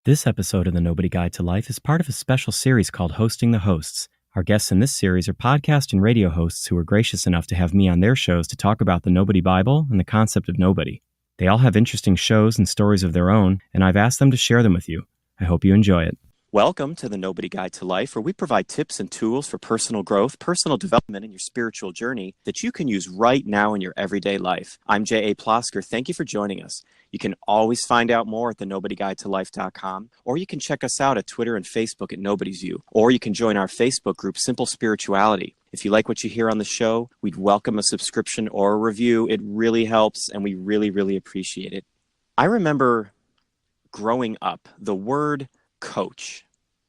This episode of The Nobody Guide to Life is part of a special series called Hosting the Hosts. Our guests in this series are podcast and radio hosts who are gracious enough to have me on their shows to talk about the Nobody Bible and the concept of nobody. They all have interesting shows and stories of their own, and I've asked them to share them with you. I hope you enjoy it. Welcome to The Nobody Guide to Life, where we provide tips and tools for personal growth, personal development, and your spiritual journey that you can use right now in your everyday life. I'm J.A. Plosker. Thank you for joining us. You can always find out more at thenobodyguidetolife.com, or you can check us out at Twitter and Facebook at Nobody's View, or you can join our Facebook group, Simple Spirituality. If you like what you hear on the show, we'd welcome a subscription or a review. It really helps, and we really appreciate it. I remember growing up, the word coach,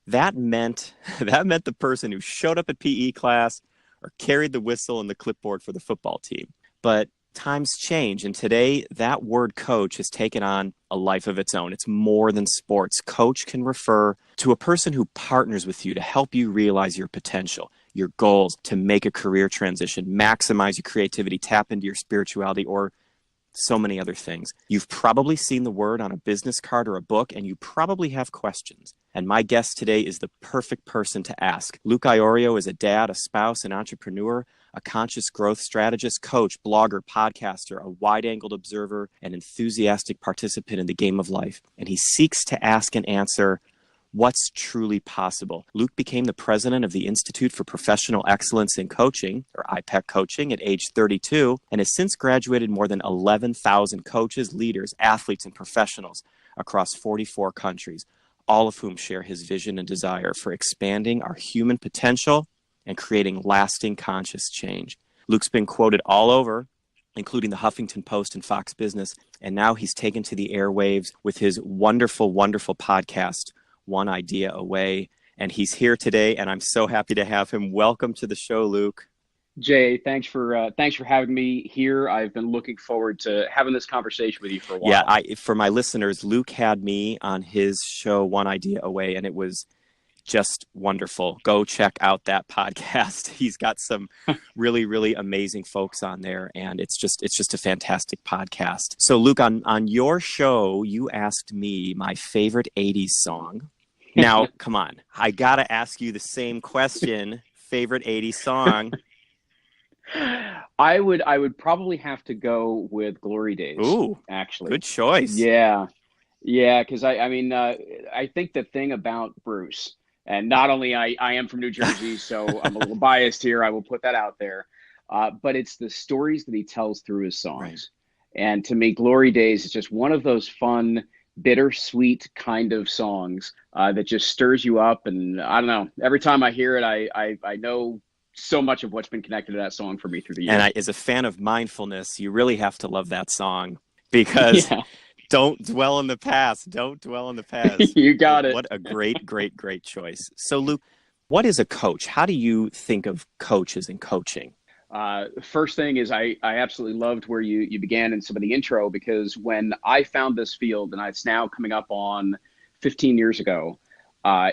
that meant the person who showed up at PE class or carried the whistle and the clipboard for the football team. But times change, and today that word coach has taken on a life of its own. It's more than sports. Coach can refer to a person who partners with you to help you realize your potential, your goals, to make a career transition, maximize your creativity, tap into your spirituality, or so many other things. You've probably seen the word on a business card or a book, and you probably have questions. And my guest today is the perfect person to ask. Luke Iorio is a dad, a spouse, an entrepreneur, a conscious growth strategist, coach, blogger, podcaster, a wide-angled observer, and enthusiastic participant in the game of life. And he seeks to ask and answer what's truly possible. Luke became the president of the Institute for Professional Excellence in Coaching, or iPEC coaching, at age 32, and has since graduated more than 11,000 coaches, leaders, athletes, and professionals across 44 countries, all of whom share his vision and desire for expanding our human potential and creating lasting conscious change. Luke's been quoted all over, including the Huffington Post and Fox Business, and now he's taken to the airwaves with his wonderful podcast, One Idea Away. And he's here today, and I'm so happy to have him. Welcome to the show, Luke. Jay, thanks for having me here. I've been looking forward to having this conversation with you for a while. Yeah, for my listeners, Luke had me on his show, One Idea Away, and it was just wonderful. Go check out that podcast. He's got some really amazing folks on there, and it's just a fantastic podcast. So, Luke, on your show, you asked me my favorite 80s song. Now, come on. I got to ask you the same question. Favorite 80s song? I would probably have to go with Glory Days. Ooh, actually. Good choice. Yeah, because I think the thing about Bruce, and not only I am from New Jersey, so I'm a little biased here, I will put that out there, but it's the stories that he tells through his songs. Right. And to me, Glory Days is just one of those fun, bittersweet kind of songs that just stirs you up. And I don't know, every time I hear it, I know so much of what's been connected to that song for me through the years. And as a fan of mindfulness, you really have to love that song, because don't dwell in the past. Don't dwell in the past. You got it. What a great choice. So, Luke, what is a coach? How do you think of coaches and coaching? First thing is I absolutely loved where you began in some of the intro, because when I found this field, and it's now coming up on 15 years ago,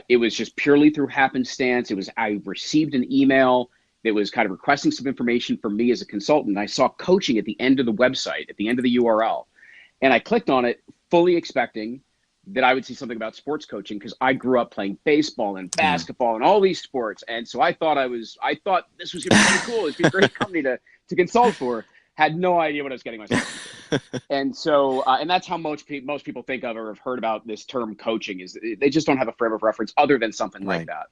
it was just purely through happenstance. I received an email that was kind of requesting some information from me as a consultant. I saw coaching at the end of the website, at the end of the URL. And I clicked on it, fully expecting that I would see something about sports coaching, because I grew up playing baseball and basketball and all these sports. And so I thought this was going to be really cool. It'd be a great company to consult for. Had no idea what I was getting myself into. And so, and that's how most people think of or have heard about this term coaching, is they just don't have a frame of reference other than something like that.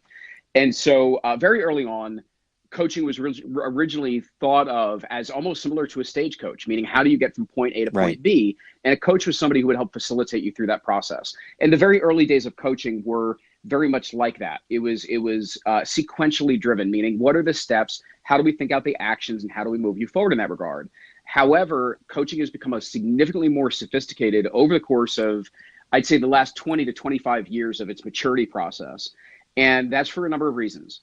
And so very early on, coaching was originally thought of as almost similar to a stagecoach, meaning how do you get from point A to point B? And a coach was somebody who would help facilitate you through that process. And the very early days of coaching were very much like that. It was sequentially driven, meaning what are the steps? How do we think out the actions, and how do we move you forward in that regard? However, coaching has become a significantly more sophisticated over the course of, I'd say, the last 20 to 25 years of its maturity process. And that's for a number of reasons.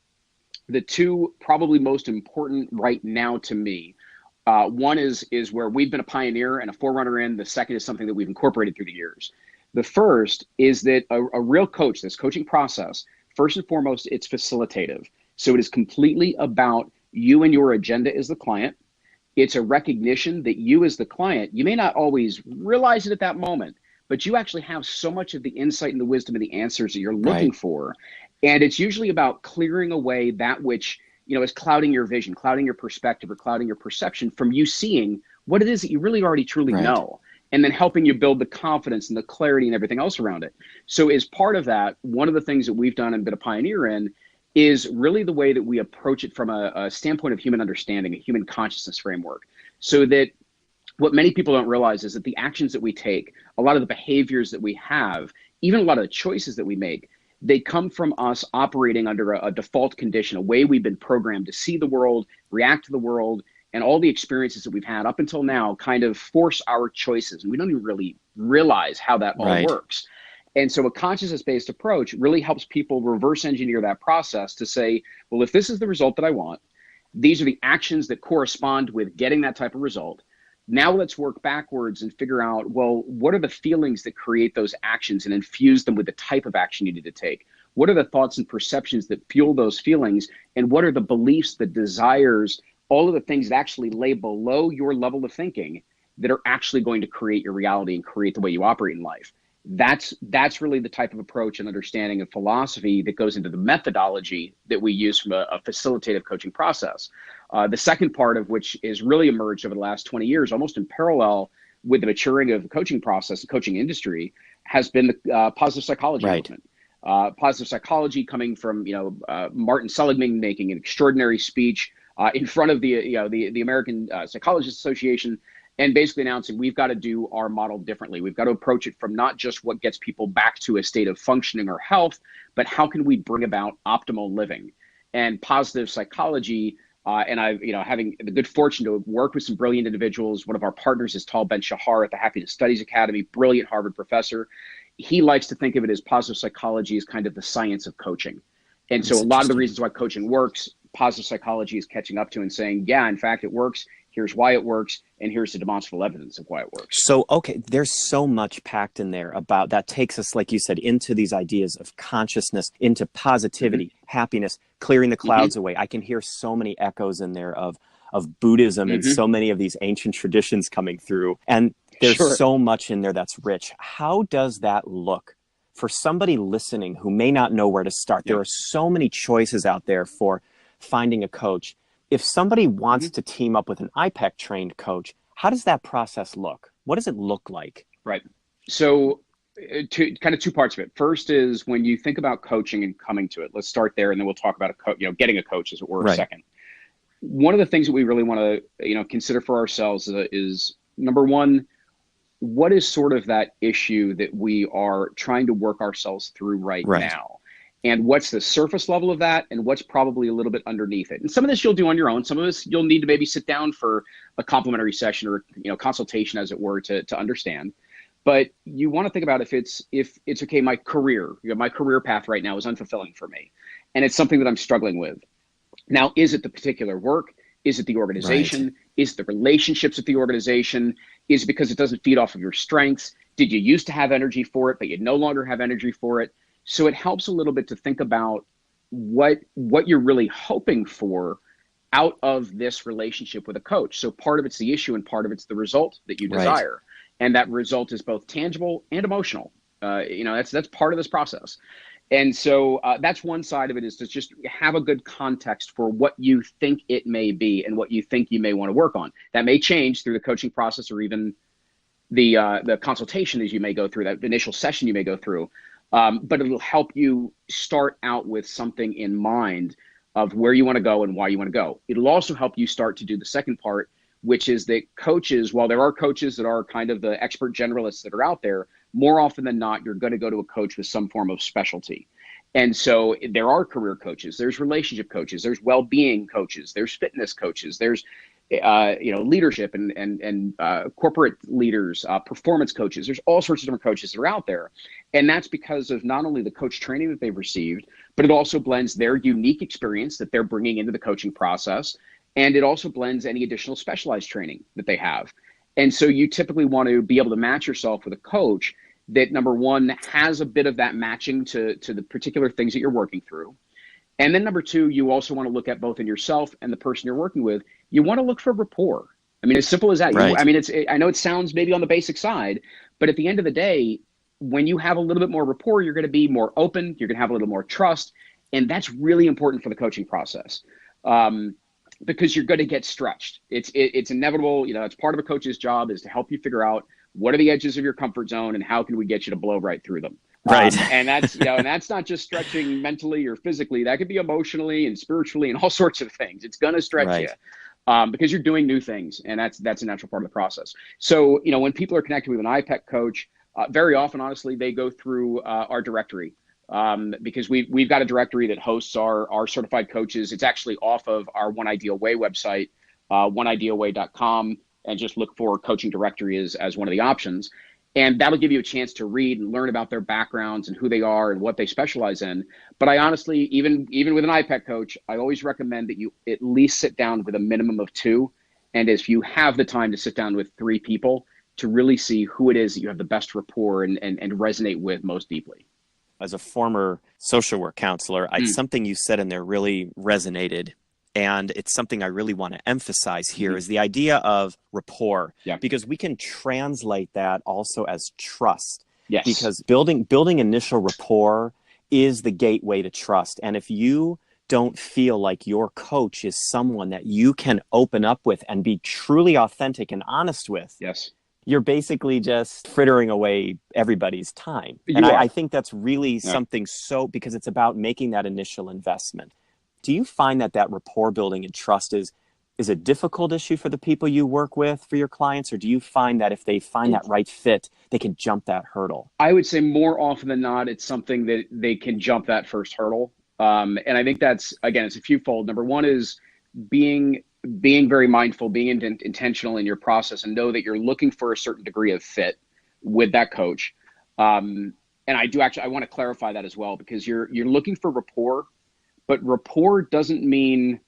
The two probably most important right now to me, one is where we've been a pioneer and a forerunner in. The second is something that we've incorporated through the years. The first is that a real coach, this coaching process, first and foremost, it's facilitative. So it is completely about you and your agenda as the client. It's a recognition that you as the client, you may not always realize it at that moment, but you actually have so much of the insight and the wisdom and the answers that you're looking Right. for. And it's usually about clearing away that which, is clouding your vision, clouding your perspective, or clouding your perception from you seeing what it is that you really already truly Right. know, and then helping you build the confidence and the clarity and everything else around it. So as part of that, one of the things that we've done and been a pioneer in is really the way that we approach it from a standpoint of human understanding, a human consciousness framework. So that what many people don't realize is that the actions that we take, a lot of the behaviors that we have, even a lot of the choices that we make, they come from us operating under a default condition, a way we've been programmed to see the world, react to the world, and all the experiences that we've had up until now kind of force our choices. And we don't even really realize how that all Right. works. And so a consciousness-based approach really helps people reverse engineer that process to say, well, if this is the result that I want, these are the actions that correspond with getting that type of result. Now let's work backwards and figure out, well, what are the feelings that create those actions and infuse them with the type of action you need to take? What are the thoughts and perceptions that fuel those feelings? And what are the beliefs, the desires, all of the things that actually lay below your level of thinking that are actually going to create your reality and create the way you operate in life? That's really the type of approach and understanding of philosophy that goes into the methodology that we use from a facilitative coaching process. The second part of which is really emerged over the last 20 years, almost in parallel with the maturing of the coaching process, the coaching industry, has been the positive psychology Right. movement. Positive psychology coming from Martin Seligman making an extraordinary speech in front of the American Psychologists Association, and basically announcing we've got to do our model differently. We've got to approach it from not just what gets people back to a state of functioning or health, but how can we bring about optimal living? And positive psychology, and I've, having the good fortune to work with some brilliant individuals. One of our partners is Tal Ben-Shahar at the Happiness Studies Academy, brilliant Harvard professor. He likes to think of it as positive psychology as kind of the science of coaching. And so That's a lot of the interesting. reasons why coaching works, positive psychology is catching up to and saying, yeah, in fact, it works. Here's why it works, and here's the demonstrable evidence of why it works. So, okay, there's so much packed in there about that takes us, like you said, into these ideas of consciousness, into Mm-hmm. positivity, happiness, clearing the Mm-hmm. clouds away. I can hear so many echoes in there of Buddhism and Mm-hmm. so many of these ancient traditions coming through. And there's Sure. so much in there that's rich. How does that look for somebody listening who may not know where to start? There Yep. are so many choices out there for finding a coach. If somebody wants Mm-hmm. to team up with an iPEC trained coach, how does that process look? What does it look like? Right. So, two parts of it. First is when you think about coaching and coming to it. Let's start there, and then we'll talk about getting a coach, as it were, Right. second. One of the things that we really want to consider for ourselves is number one, what is sort of that issue that we are trying to work ourselves through right Right. now? And what's the surface level of that, and what's probably a little bit underneath it? And some of this you'll do on your own. Some of this you'll need to maybe sit down for a complimentary session or consultation, as it were, to understand. But you want to think about if it's okay, my career, my career path right now is unfulfilling for me, and it's something that I'm struggling with. Now, is it the particular work? Is it the Right. organization? Is it the relationships with the organization? Is it because it doesn't feed off of your strengths? Did you used to have energy for it, but you no longer have energy for it? So it helps a little bit to think about what you're really hoping for out of this relationship with a coach. So part of it's the issue and part of it's the result that you Right. desire. And that result is both tangible and emotional. That's part of this process. And so that's one side of it, is to just have a good context for what you think it may be and what you think you may want to work on. That may change through the coaching process or even the consultation as you may go through, that initial session you may go through. But it'll help you start out with something in mind of where you want to go and why you want to go. It'll also help you start to do the second part, which is that coaches, while there are coaches that are kind of the expert generalists that are out there, more often than not, you're going to go to a coach with some form of specialty. And so there are career coaches, there's relationship coaches, there's well-being coaches, there's fitness coaches, there's leadership and corporate leaders, performance coaches. There's all sorts of different coaches that are out there. And that's because of not only the coach training that they've received, but it also blends their unique experience that they're bringing into the coaching process. And it also blends any additional specialized training that they have. And so you typically want to be able to match yourself with a coach that, number one, has a bit of that matching to the particular things that you're working through. And then number two, you also want to look at both in yourself and the person you're working with. You want to look for rapport. I mean, as simple as that. Right. I know it sounds maybe on the basic side, But at the end of the day, when you have a little bit more rapport, you're going to be more open, you're going to have a little more trust. And that's really important for the coaching process. Because you're going to get stretched. It's inevitable. It's part of a coach's job is to help you figure out what are the edges of your comfort zone and how can we get you to blow right through them. Right. And that's, and that's not just stretching mentally or physically. That could be emotionally and spiritually and all sorts of things. It's going to stretch you because you're doing new things, and that's a natural part of the process. So, when people are connected with an iPEC coach, very often, honestly, they go through our directory. Because we've got a directory that hosts our certified coaches. It's actually off of our One Ideal Way website, oneidealway.com, and just look for coaching directory as one of the options. And that'll give you a chance to read and learn about their backgrounds and who they are and what they specialize in. But I honestly, even with an iPEC coach, I always recommend that you at least sit down with a minimum of 2. And if you have the time to sit down with 3 people to really see who it is that you have the best rapport and resonate with most deeply. As a former social work counselor, something you said in there really resonated. And it's something I really want to emphasize here is the idea of rapport, because we can translate that also as trust. Yes. Because building initial rapport is the gateway to trust. And if you don't feel like your coach is someone that you can open up with and be truly authentic and honest with, you're basically just frittering away everybody's time. And I think that's really something because it's about making that initial investment. Do you find that rapport building and trust is a difficult issue for the people you work with, for your clients? Or do you find that if they find that right fit, they can jump that hurdle? I would say more often than not, it's something that they can jump that first hurdle. And I think that's, again, it's a fewfold. Number one is being very mindful, being intentional in your process, and know that you're looking for a certain degree of fit with that coach. And I want to clarify that as well, because you're looking for rapport, but rapport doesn't mean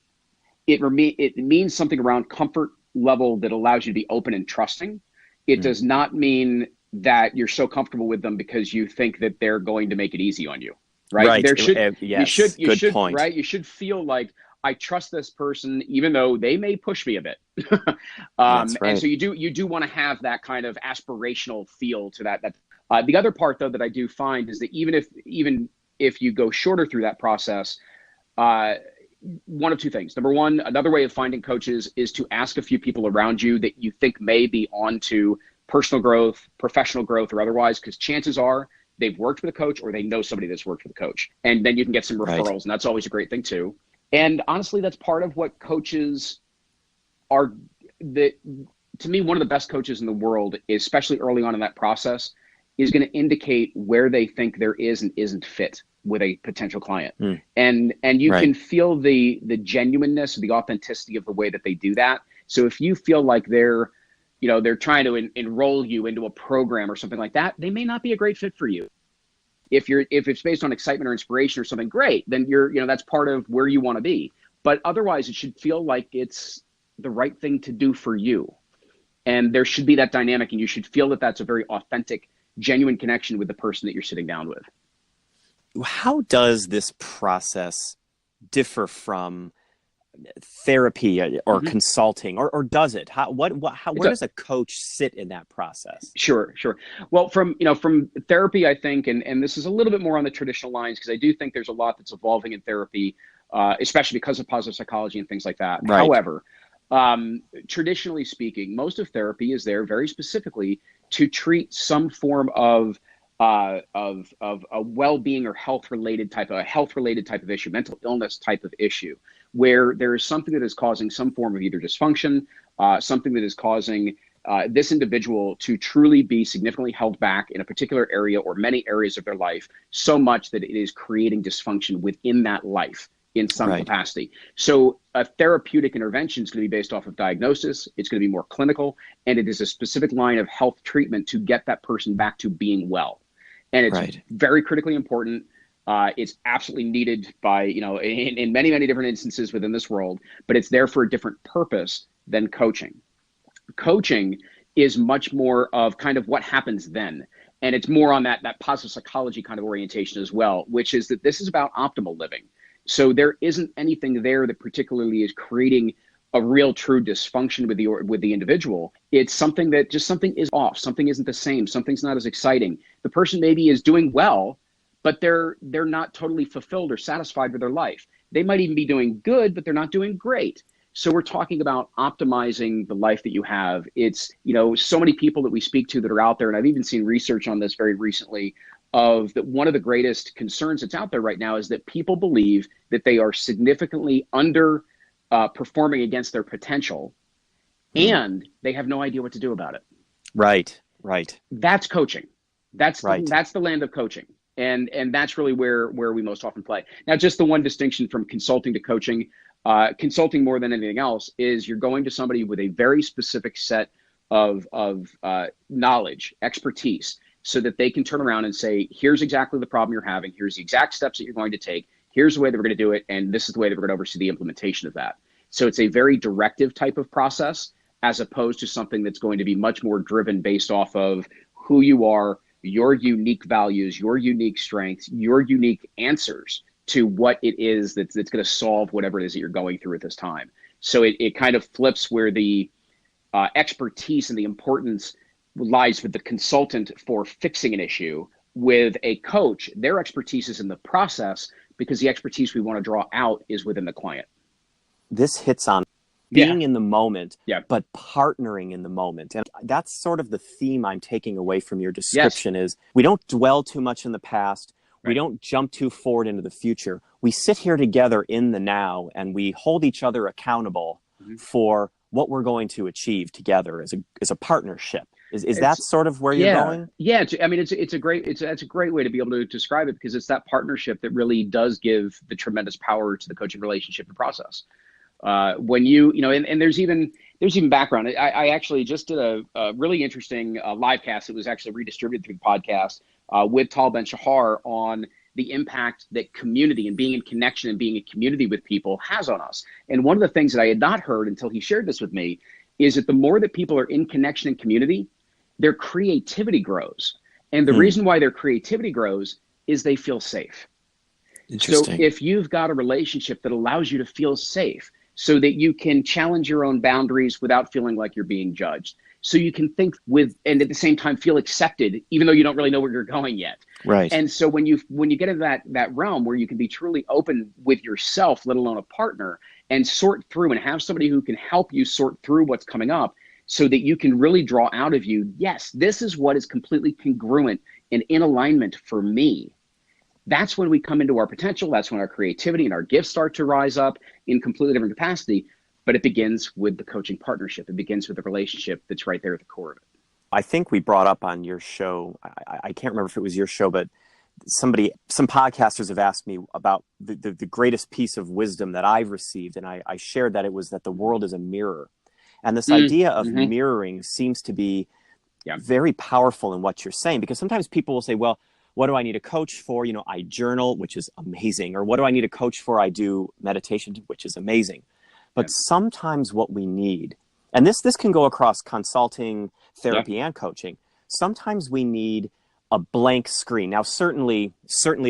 it means something around comfort level that allows you to be open and trusting. It does not mean that you're so comfortable with them because you think that they're going to make it easy on you. Right. You should point. Right. You should feel like, I trust this person, even though they may push me a bit. That's right. And so you do want to have that kind of aspirational feel to that. The other part, though, that I do find is that even if you go shorter through that process, one of 2 things. Number one, another way of finding coaches is to ask a few people around you that you think may be on to personal growth, professional growth, or otherwise, because chances are they've worked with a coach or they know somebody that's worked with a coach. And then you can get some referrals, and that's always a great thing too. And honestly, that's part of what coaches are. To me, one of the best coaches in the world, especially early on in that process, is going to indicate where they think there is and isn't fit with a potential client. And you can feel the genuineness, the authenticity of the way that they do that. So if you feel like they're trying to enroll you into a program or something like that, they may not be a great fit for you. If it's based on excitement or inspiration or something, great, then that's part of where you want to be. But otherwise, it should feel like it's the right thing to do for you. And there should be that dynamic, and you should feel that that's a very authentic, genuine connection with the person that you're sitting down with. How does this process differ from therapy or consulting, or does it? Where does a coach sit in that process? Sure. Well, from therapy, I think, and this is a little bit more on the traditional lines, because I do think there's a lot that's evolving in therapy, especially because of positive psychology and things like that. Right. However, traditionally speaking, most of therapy is there very specifically to treat some form of a well-being or health-related type of issue, mental illness type of issue, where there is something that is causing some form of either dysfunction, something that is causing this individual to truly be significantly held back in a particular area or many areas of their life, so much that it is creating dysfunction within that life in some capacity. So a therapeutic intervention is going to be based off of diagnosis. It's going to be more clinical, and it is a specific line of health treatment to get that person back to being well. And it's very critically important. It's absolutely needed by, in many, many different instances within this world, but it's there for a different purpose than coaching. Coaching is much more of kind of what happens then. And it's more on that positive psychology kind of orientation as well, which is that this is about optimal living. So there isn't anything there that particularly is creating a real true dysfunction with the individual. It's something that just something is off. Something isn't the same. Something's not as exciting. The person maybe is doing well, but they're not totally fulfilled or satisfied with their life. They might even be doing good, but they're not doing great. So we're talking about optimizing the life that you have. It's, so many people that we speak to that are out there, and I've even seen research on this very recently, of that one of the greatest concerns that's out there right now is that people believe that they are significantly under performing against their potential, and they have no idea what to do about it. Right. That's coaching. That's right. That's the land of coaching. And that's really where we most often play. Now, just the one distinction from consulting to coaching, consulting more than anything else is you're going to somebody with a very specific set of knowledge, expertise, so that they can turn around and say, here's exactly the problem you're having. Here's the exact steps that you're going to take. Here's the way that we're going to do it. And this is the way that we're going to oversee the implementation of that. So it's a very directive type of process, as opposed to something that's going to be much more driven based off of who you are, your unique values, your unique strengths, your unique answers to what it is that's going to solve whatever it is that you're going through at this time. So it kind of flips where the expertise and the importance lies with the consultant for fixing an issue. With a coach, their expertise is in the process, because the expertise we want to draw out is within the client. This hits on being in the moment, but partnering in the moment. And that's sort of the theme I'm taking away from your description is we don't dwell too much in the past. We don't jump too forward into the future. We sit here together in the now, and we hold each other accountable for what we're going to achieve together as a partnership. Is that sort of where you're going? Yeah, I mean, it's a great way to be able to describe it, because it's that partnership that really does give the tremendous power to the coaching relationship and process. When and there's even background. I actually just did a really interesting live cast that was actually redistributed through the podcast with Tal Ben Shahar on the impact that community and being in connection and being in community with people has on us. And one of the things that I had not heard until he shared this with me is that the more that people are in connection and community, their creativity grows. And the reason why their creativity grows is they feel safe. So if you've got a relationship that allows you to feel safe, so that you can challenge your own boundaries without feeling like you're being judged, so you can think with, and at the same time feel accepted, even though you don't really know where you're going yet. Right. And so when you get into that realm where you can be truly open with yourself, let alone a partner, and sort through and have somebody who can help you sort through what's coming up, so that you can really draw out of you, yes, this is what is completely congruent and in alignment for me. That's when we come into our potential. That's when our creativity and our gifts start to rise up in completely different capacity. But it begins with the coaching partnership. It begins with the relationship that's right there at the core of it. I think we brought up on your show, I can't remember if it was your show, but some podcasters have asked me about the greatest piece of wisdom that I've received. And I shared that it was that the world is a mirror. And this idea of mirroring seems to be very powerful in what you're saying, because sometimes people will say, well, what do I need a coach for? I journal, which is amazing. Or what do I need a coach for? I do meditation, which is amazing. But sometimes what we need, and this can go across consulting, therapy, and coaching, sometimes we need a blank screen. Now, certainly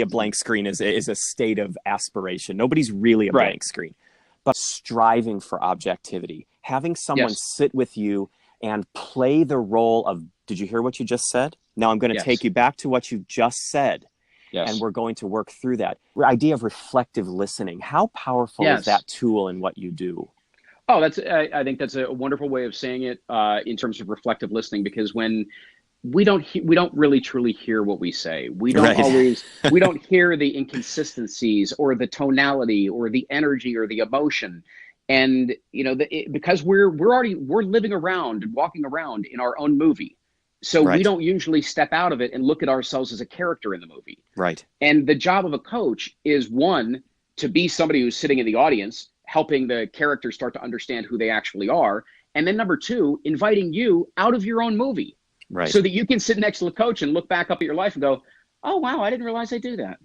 a blank screen is a state of aspiration. Nobody's really a blank screen. But striving for objectivity, having someone sit with you and play the role of, did you hear what you just said? Now I'm going to take you back to what you just said. And we're going to work through that. The idea of reflective listening. How powerful is that tool in what you do? Oh, I think that's a wonderful way of saying it in terms of reflective listening, because when we don't really truly hear what we say. We don't we don't hear the inconsistencies or the tonality or the energy or the emotion. And, because we're living around and walking around in our own movie. So we don't usually step out of it and look at ourselves as a character in the movie. Right. And the job of a coach is, one, to be somebody who's sitting in the audience, helping the characters start to understand who they actually are. And then number two, inviting you out of your own movie. Right. So that you can sit next to the coach and look back up at your life and go, oh, wow, I didn't realize I do that.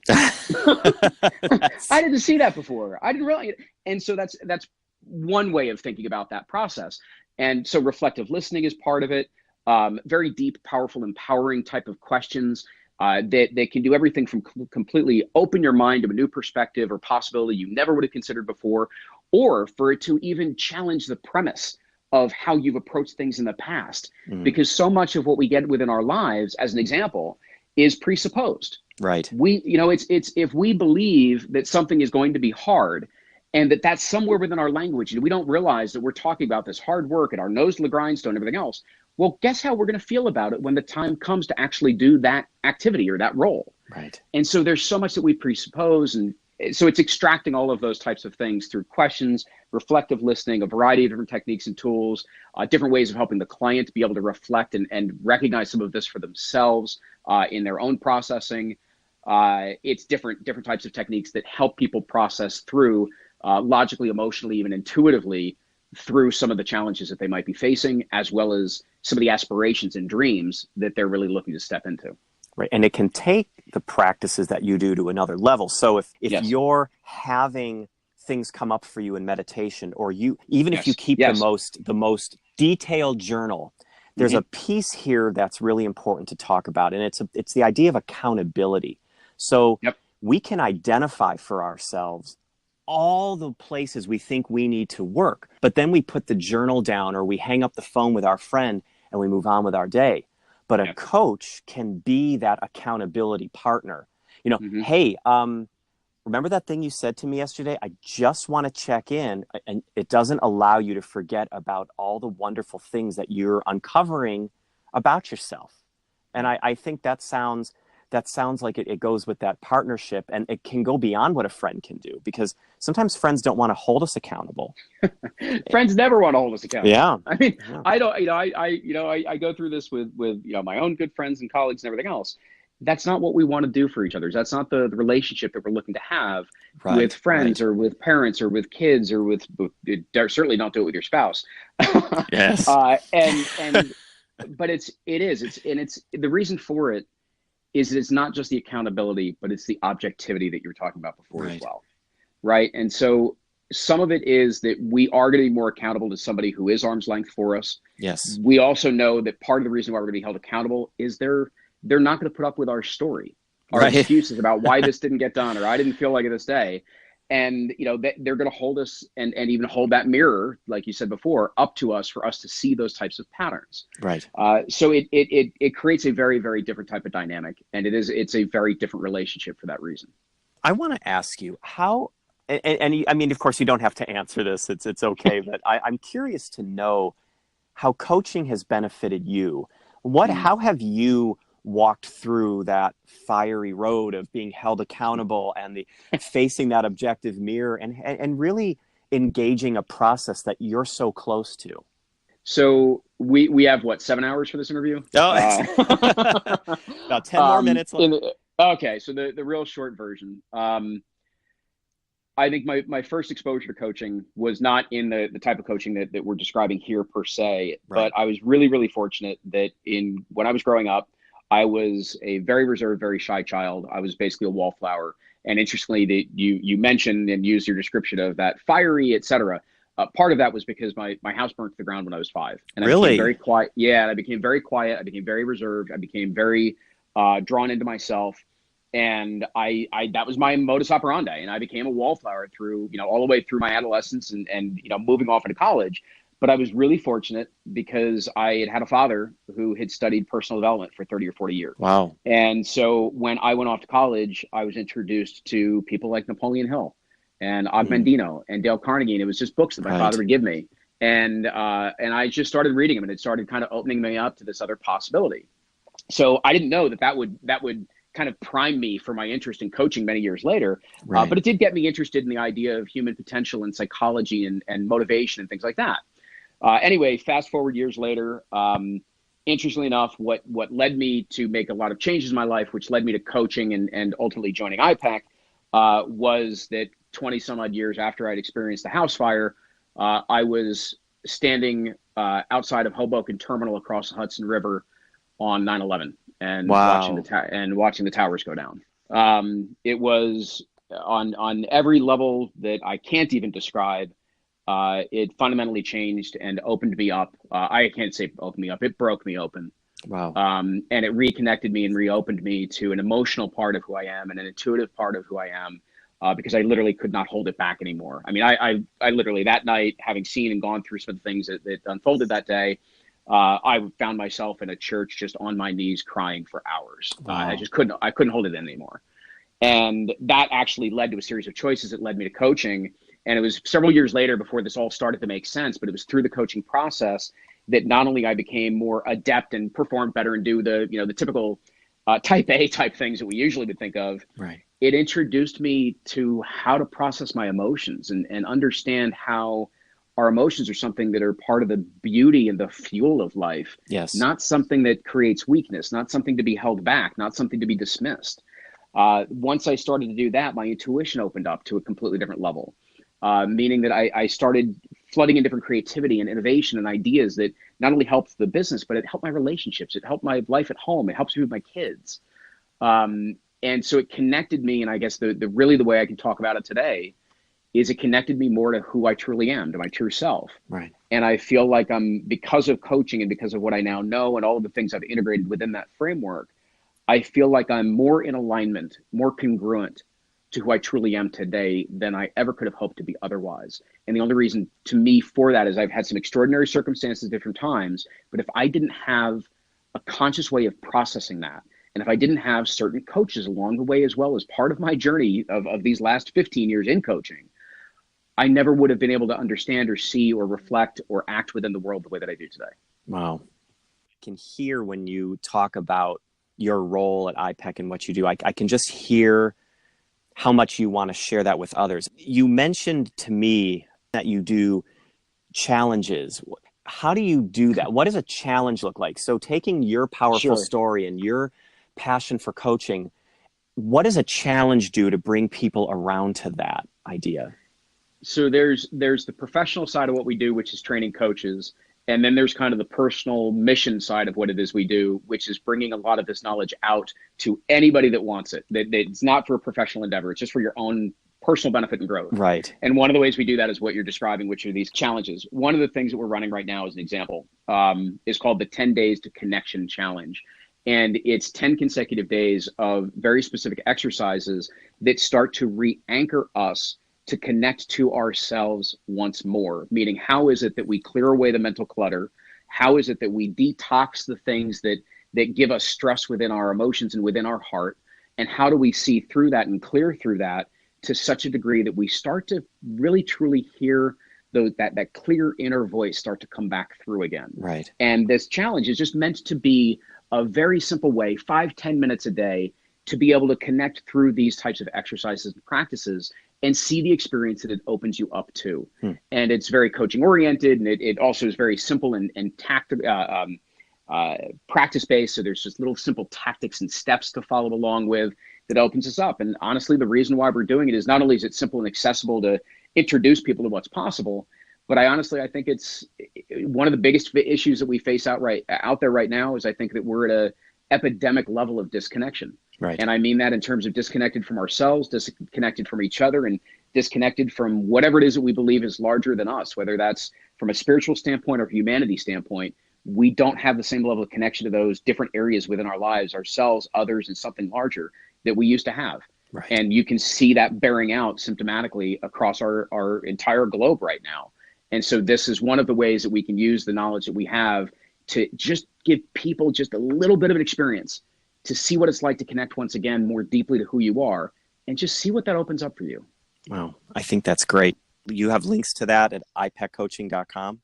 I didn't see that before. I didn't realize. And so that's one way of thinking about that process. And so reflective listening is part of it. Very deep, powerful, empowering type of questions that can do everything from completely open your mind to a new perspective or possibility you never would have considered before, or for it to even challenge the premise of how you've approached things in the past. Because so much of what we get within our lives, as an example, is presupposed. Right. It's if we believe that something is going to be hard, and that's somewhere within our language, and we don't realize that we're talking about this hard work and our nose to the grindstone and everything else. Well, guess how we're going to feel about it when the time comes to actually do that activity or that role. Right. And so there's so much that we presuppose, and so it's extracting all of those types of things through questions, reflective listening, a variety of different techniques and tools, different ways of helping the client to be able to reflect and recognize some of this for themselves in their own processing. It's different types of techniques that help people process through logically, emotionally, even intuitively through some of the challenges that they might be facing, as well as some of the aspirations and dreams that they're really looking to step into. Right. And it can take the practices that you do to another level. So if Yes. you're having things come up for you in meditation, or even if you keep Yes. the most detailed journal, there's a piece here that's really important to talk about. And it's the idea of accountability. So we can identify for ourselves all the places we think we need to work, but then we put the journal down or we hang up the phone with our friend and we move on with our day. But a coach can be that accountability partner. Hey, remember that thing you said to me yesterday? I just want to check in. And it doesn't allow you to forget about all the wonderful things that you're uncovering about yourself. And I think that sounds like it goes with that partnership, and it can go beyond what a friend can do, because sometimes friends don't want to hold us accountable. Friends never want to hold us accountable. Yeah. I mean, I don't, I go through this with my own good friends and colleagues and everything else. That's not what we want to do for each other. That's not the relationship that we're looking to have with friends or with parents or with kids or with certainly don't do it with your spouse. Yes. But it's the reason for it is that it's not just the accountability, but it's the objectivity that you were talking about before as well. Right. And so some of it is that we are going to be more accountable to somebody who is arm's length for us. Yes. We also know that part of the reason why we're going to be held accountable is they're not going to put up with our story, our excuses about why this didn't get done, or I didn't feel like it this day. And, they're going to hold us and even hold that mirror, like you said before, up to us for us to see those types of patterns. Right. So it creates a very, very different type of dynamic. And it's a very different relationship for that reason. I want to ask you how, and I mean, of course, you don't have to answer this. It's okay. But I'm curious to know how coaching has benefited you. How have you walked through that fiery road of being held accountable and facing that objective mirror and really engaging a process that you're so close to? So we have 7 hours for this interview? About 10 more minutes. Okay. So the real short version. I think my first exposure to coaching was not in the type of coaching that we're describing here per se, but I was really, really fortunate that when I was growing up, I was a very reserved, very shy child. I was basically a wallflower. And interestingly, that you mentioned and used your description of that fiery, et cetera. Part of that was because my house burnt to the ground when I was 5. And I became very quiet. Yeah, I became very quiet. I became very reserved. I became very drawn into myself. And that was my modus operandi. And I became a wallflower through, all the way through my adolescence and moving off into college. But I was really fortunate because I had a father who had studied personal development for 30 or 40 years. Wow. And so when I went off to college, I was introduced to people like Napoleon Hill and Og Mandino and Dale Carnegie. And it was just books that my father would give me. And I just started reading them, and it started kind of opening me up to this other possibility. So I didn't know that would kind of prime me for my interest in coaching many years later. But it did get me interested in the idea of human potential and psychology and motivation and things like that. Anyway, fast forward years later, interestingly enough, what led me to make a lot of changes in my life, which led me to coaching and ultimately joining iPEC, was that 20 some odd years after I'd experienced the house fire, I was standing outside of Hoboken Terminal across the Hudson River on 9/11 and watching the towers go down. It was on every level that I can't even describe. It fundamentally changed and opened me up. I can't say opened me up. It broke me open. Wow. And it reconnected me and reopened me to an emotional part of who I am and an intuitive part of who I am. because I literally could not hold it back anymore. I mean, I literally that night, having seen and gone through some of the things that unfolded that day, I found myself in a church just on my knees crying for hours. Wow. I couldn't hold it in anymore. And that actually led to a series of choices that led me to coaching. And it was several years later before this all started to make sense, but it was through the coaching process that not only I became more adept and performed better and do the typical type A type things that we usually would think of. Right. It introduced me to how to process my emotions and understand how our emotions are something that are part of the beauty and the fuel of life. Yes. Not something that creates weakness, not something to be held back, not something to be dismissed. Once I started to do that, my intuition opened up to a completely different level, meaning that I started flooding in different creativity and innovation and ideas that not only helped the business, but it helped my relationships. It helped my life at home. It helps me with my kids. And so it connected me. And I guess the really the way I can talk about it today is it connected me more to who I truly am, to my true self. Right. And I feel like because of coaching and because of what I now know and all of the things I've integrated within that framework, I feel like I'm more in alignment, more congruent to who I truly am today than I ever could have hoped to be otherwise. And the only reason to me for that is I've had some extraordinary circumstances at different times, but if I didn't have a conscious way of processing that, and if I didn't have certain coaches along the way as well as part of my journey of these last 15 years in coaching, I never would have been able to understand or see or reflect or act within the world the way that I do today. Wow. I can hear when you talk about your role at iPEC and what you do, I can just hear how much you want to share that with others. You mentioned to me that you do challenges. How do you do that? What does a challenge look like? So taking your powerful story and your passion for coaching, what does a challenge do to bring people around to that idea? So there's the professional side of what we do, which is training coaches. And then there's kind of the personal mission side of what it is we do, which is bringing a lot of this knowledge out to anybody that wants it. That it's not for a professional endeavor. It's just for your own personal benefit and growth. Right. And one of the ways we do that is what you're describing, which are these challenges. One of the things that we're running right now as an example is called the 10 Days to Connection Challenge. And it's 10 consecutive days of very specific exercises that start to re-anchor us to connect to ourselves once more, meaning how is it that we clear away the mental clutter? How is it that we detox the things that give us stress within our emotions and within our heart? And how do we see through that and clear through that to such a degree that we start to really truly hear that clear inner voice start to come back through again? Right. And this challenge is just meant to be a very simple way, 5-10 minutes a day, to be able to connect through these types of exercises and practices and see the experience that it opens you up to. And it's very coaching oriented, and it also is very simple and practice based. So there's just little simple tactics and steps to follow along with that opens us up. And honestly, the reason why we're doing it is not only is it simple and accessible to introduce people to what's possible, but I think it's one of the biggest issues that we face out there right now is I think that we're at a epidemic level of disconnection. Right. And I mean that in terms of disconnected from ourselves, disconnected from each other, and disconnected from whatever it is that we believe is larger than us, whether that's from a spiritual standpoint or humanity standpoint. We don't have the same level of connection to those different areas within our lives, ourselves, others, and something larger that we used to have. Right. And you can see that bearing out symptomatically across our entire globe right now. And so this is one of the ways that we can use the knowledge that we have to just give people just a little bit of an experience to see what it's like to connect once again more deeply to who you are and just see what that opens up for you. Wow. I think that's great. You have links to that at ipeccoaching.com.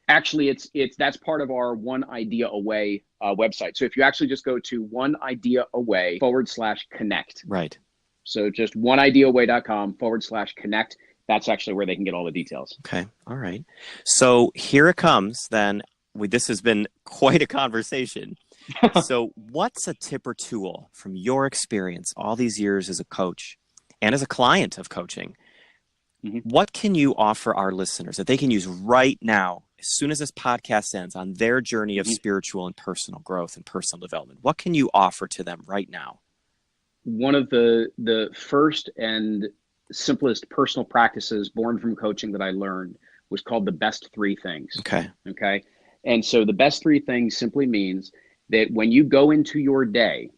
Actually, that's part of our One Idea Away website. So if you actually just go to oneideaaway/connect. Right. So just oneideaaway.com/connect. That's actually where they can get all the details. Okay. All right. So here it comes then. This has been quite a conversation. So what's a tip or tool from your experience all these years as a coach and as a client of coaching? What can you offer our listeners that they can use right now, as soon as this podcast ends, on their journey of spiritual and personal growth and personal development? What can you offer to them right now? One of the first and simplest personal practices born from coaching that I learned was called the best three things. Okay. And so the best three things simply means that when you go into your day,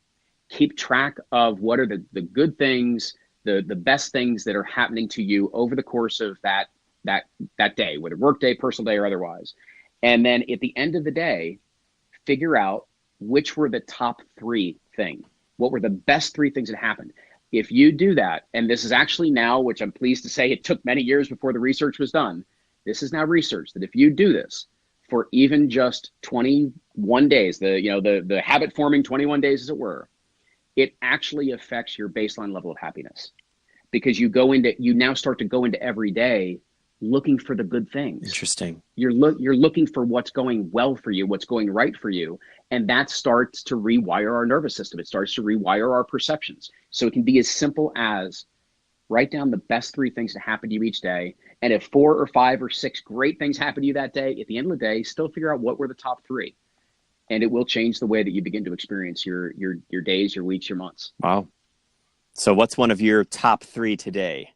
keep track of what are the good things, the best things that are happening to you over the course of that day, whether work day, personal day, or otherwise. And then at the end of the day, figure out which were the top three things. What were the best three things that happened? If you do that, and this is actually now, which I'm pleased to say it took many years before the research was done, this is now research that if you do this for even just 21 days, the habit forming 21 days, as it were, it actually affects your baseline level of happiness, because you now start to go into every day looking for the good things. Interesting. You're looking for what's going well for you, what's going right for you, and that starts to rewire our nervous system. It starts to rewire our perceptions. So it can be as simple as write down the best three things that happen to you each day, and if 4 or 5 or 6 great things happen to you that day, at the end of the day, still figure out what were the top three, and it will change the way that you begin to experience your days, your weeks, your months. Wow. So what's one of your top three today?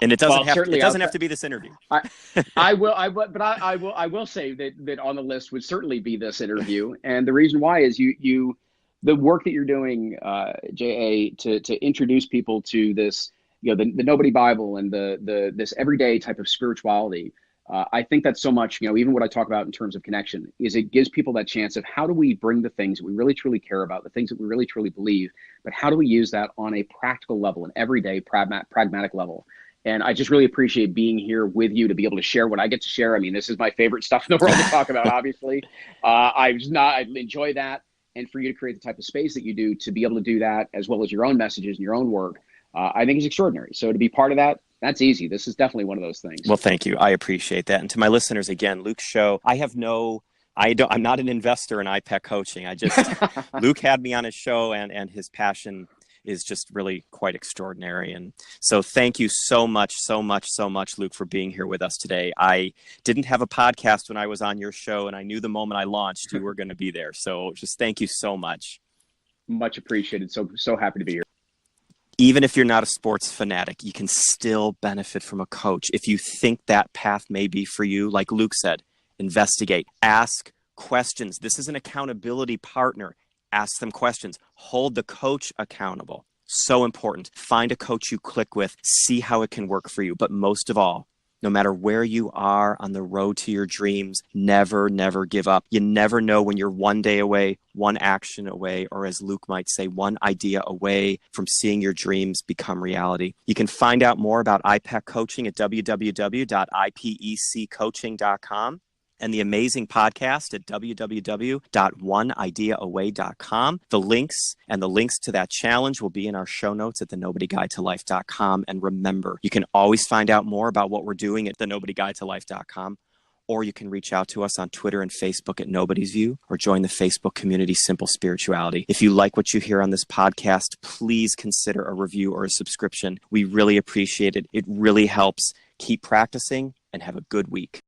And it doesn't have to be this interview. I will say that on the list would certainly be this interview. And the reason why is the work that you're doing, JA, to introduce people to this, the Nobody Bible and this everyday type of spirituality. I think that's so much, even what I talk about in terms of connection, is it gives people that chance of how do we bring the things that we really truly care about, the things that we really truly believe, but how do we use that on a practical level, an everyday pragmatic level. And I just really appreciate being here with you to be able to share what I get to share. I mean, this is my favorite stuff in the world to talk about, obviously. I enjoy that. And for you to create the type of space that you do, to be able to do that, as well as your own messages and your own work, I think is extraordinary. So to be part of that, that's easy. This is definitely one of those things. Well, thank you. I appreciate that. And to my listeners, again, Luke's show, I'm not an investor in iPEC coaching. Luke had me on his show, and his passion is just really quite extraordinary. And so thank you so much, Luke, for being here with us today. I didn't have a podcast when I was on your show, and I knew the moment I launched you were going to be there. So just thank you so much. Much appreciated. So happy to be here. Even if you're not a sports fanatic, you can still benefit from a coach. If you think that path may be for you, like Luke said, investigate, ask questions. This is an accountability partner. Ask them questions. Hold the coach accountable. So important. Find a coach you click with. See how it can work for you. But most of all, no matter where you are on the road to your dreams, never give up. You never know when you're one day away, one action away, or as Luke might say, one idea away from seeing your dreams become reality. You can find out more about iPEC coaching at www.ipeccoaching.com. and the amazing podcast at www.oneideaaway.com. The links to that challenge will be in our show notes at thenobodyguidetolife.com. And remember, you can always find out more about what we're doing at thenobodyguidetolife.com, or you can reach out to us on Twitter and Facebook at Nobody's View, or join the Facebook community Simple Spirituality. If you like what you hear on this podcast, please consider a review or a subscription. We really appreciate it. It really helps. Keep practicing and have a good week.